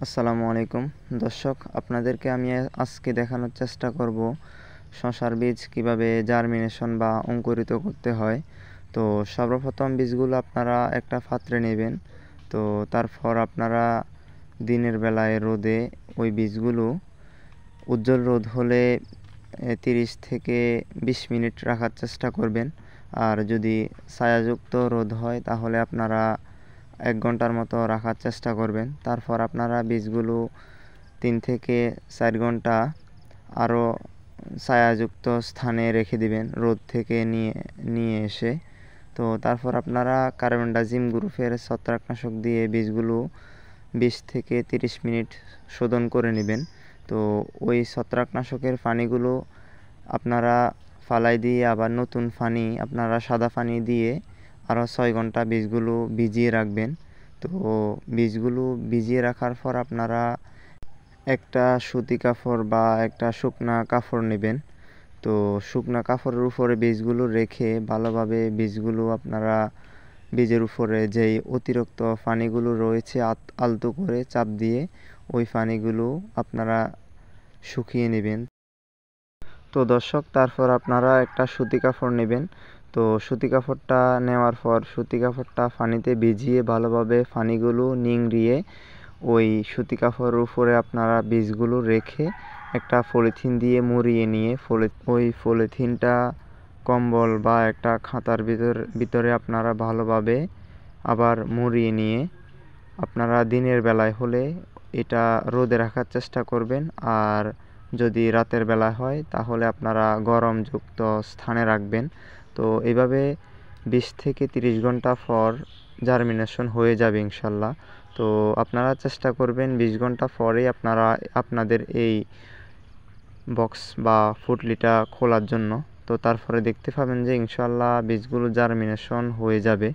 আসসালামু আলাইকুম দর্শক, আপনাদেরকে আমি আজকে দেখানোর চেষ্টা করব শসার বীজ কিভাবে জার্মিনেশন বা অঙ্কুরিত করতে হয়। তো সর্বপ্রথম বীজগুলো আপনারা একটা পাত্রে নেবেন। তো তারপর আপনারা দিনের বেলায় রোদে ওই বীজগুলো উজ্জ্বল রোদ হলে 30 থেকে 20 মিনিট রাখার চেষ্টা করবেন। আর যদি ছায়াযুক্ত রোদ হয় তাহলে আপনারা 1 ঘন্টার মতো রাখার চেষ্টা করবেন। তারপর আপনারা বীজগুলো 3 থেকে 4 ঘন্টা আরও ছায়াযুক্ত স্থানে রেখে দিবেন রোদ থেকে নিয়ে এসে। তো তারপর আপনারা কার্বনডাজিম গ্রুপের ছত্রাকনাশক দিয়ে বীজগুলো 20 থেকে 30 মিনিট শোধন করে নেবেন। তো ওই ছত্রাকনাশকের পানিগুলো আপনারা ফালাই দিয়ে আবার নতুন পানি আপনারা সাদা পানি দিয়ে আরও 6 ঘন্টা বীজগুলো ভিজিয়ে রাখবেন। তো বীজগুলো ভিজিয়ে রাখার পর আপনারা একটা সুতি কাপড় বা একটা শুকনা কাপড় নেবেন। তো শুকনা কাপড়ের উপরে বীজগুলো রেখে ভালোভাবে বীজগুলো আপনারা বীজের উপরে যেই অতিরিক্ত পানিগুলো রয়েছে আলতো করে চাপ দিয়ে ওই পানিগুলো আপনারা শুকিয়ে নেবেন। তো দর্শক, তারপর আপনারা একটা সুতি কাপড় নেবেন। তো সুতি কাপড়টা নেওয়ার পর সুতি কাপড়টা পানিতে ভিজিয়ে ভালোভাবে পানিগুলো নিংড়িয়ে ওই সুতি কাপড়ের উপরে আপনারা বীজগুলো রেখে একটা পলিথিন দিয়ে মুড়িয়ে নিয়ে ওই পলিথিনটা কম্বল বা একটা খাতার ভিতরে আপনারা ভালোভাবে আবার মুড়িয়ে নিয়ে আপনারা দিনের বেলায় হলে এটা রোদে রাখার চেষ্টা করবেন। আর যদি রাতের বেলা হয় তাহলে আপনারা গরমযুক্ত স্থানে রাখবেন। তো এইভাবে 20 থেকে 30 ঘন্টা পর জার্মিনেশন হয়ে যাবে ইনশাল্লাহ। তো আপনারা চেষ্টা করবেন 20 ঘন্টা পরেই আপনারা আপনাদের এই বক্স বা ফুটলিটা খোলার জন্য। তো তারপরে দেখতে পাবেন যে ইনশাল্লাহ বীজগুলো জার্মিনেশন হয়ে যাবে।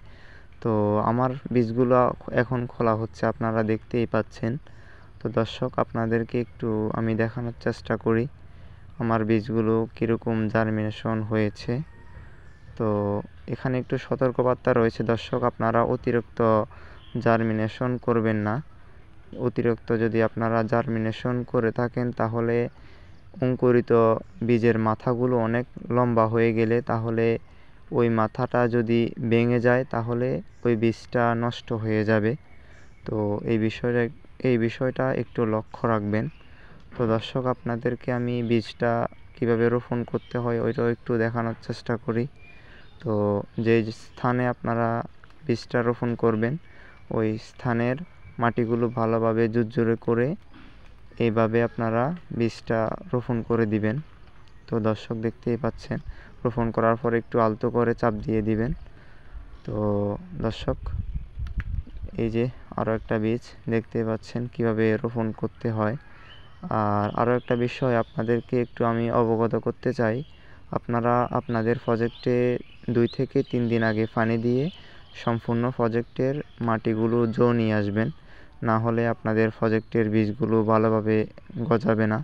তো আমার বীজগুলো এখন খোলা হচ্ছে, আপনারা দেখতেই পাচ্ছেন। তো দর্শক, আপনাদেরকে একটু আমি দেখানোর চেষ্টা করি আমার বীজগুলো কীরকম জার্মিনেশন হয়েছে। তো এখানে একটু সতর্কবার্তা রয়েছে দর্শক, আপনারা অতিরিক্ত জার্মিনেশন করবেন না। অতিরিক্ত যদি আপনারা জার্মিনেশন করে থাকেন তাহলে অঙ্কুরিত বীজের মাথাগুলো অনেক লম্বা হয়ে গেলে তাহলে ওই মাথাটা যদি ভেঙে যায় তাহলে ওই বীজটা নষ্ট হয়ে যাবে। তো এই বিষয়টা একটু লক্ষ্য রাখবেন। তো দর্শক, আপনাদেরকে আমি বীজটা কিভাবে রোপণ করতে হয় ওইটাও একটু দেখানোর চেষ্টা করি। তো যে স্থানে আপনারা বীজটা রোপণ করবেন ওই স্থানের মাটিগুলো ভালোভাবে ঝুরঝুরে করে এইভাবে আপনারা বীজটা রোপণ করে দিবেন। তো দর্শক, দেখতেই পাচ্ছেন রোপণ করার পর একটু আলতো করে চাপ দিয়ে দিবেন। তো দর্শক, এই যে আরও একটা বীজ দেখতে পাচ্ছেন কিভাবে রোপণ করতে হয়। আর আরও একটা বিষয় আপনাদেরকে একটু আমি অবগত করতে চাই, আপনারা আপনাদের প্রজেক্টে 2 থেকে 3 দিন আগে পানি দিয়ে সম্পূর্ণ প্রজেক্টের মাটিগুলো নিয়ে আসবেন, না হলে আপনাদের প্রজেক্টের বীজগুলো ভালোভাবে গজাবে না।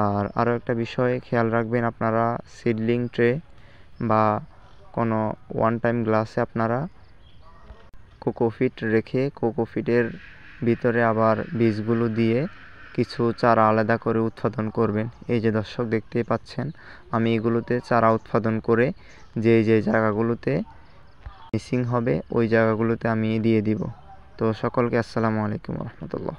আর আরও একটা বিষয় খেয়াল রাখবেন, আপনারা সিডলিং ট্রে বা কোনো ওয়ান টাইম গ্লাসে আপনারা কোকোপিট রেখে কোকোপিটের ভিতরে আবার বীজগুলো দিয়ে কিছু চারা আলাদা করে উৎপাদন করবেন। এই যে দর্শক, দেখতেই পাচ্ছেন আমি এগুলোতে চারা উৎপাদন করে যে জায়গাগুলোতে মিসিং হবে ওই জায়গাগুলোতে আমি দিয়ে দিব। তো সকলকে আসসালামু আলাইকুম রহমতুল্লাহ।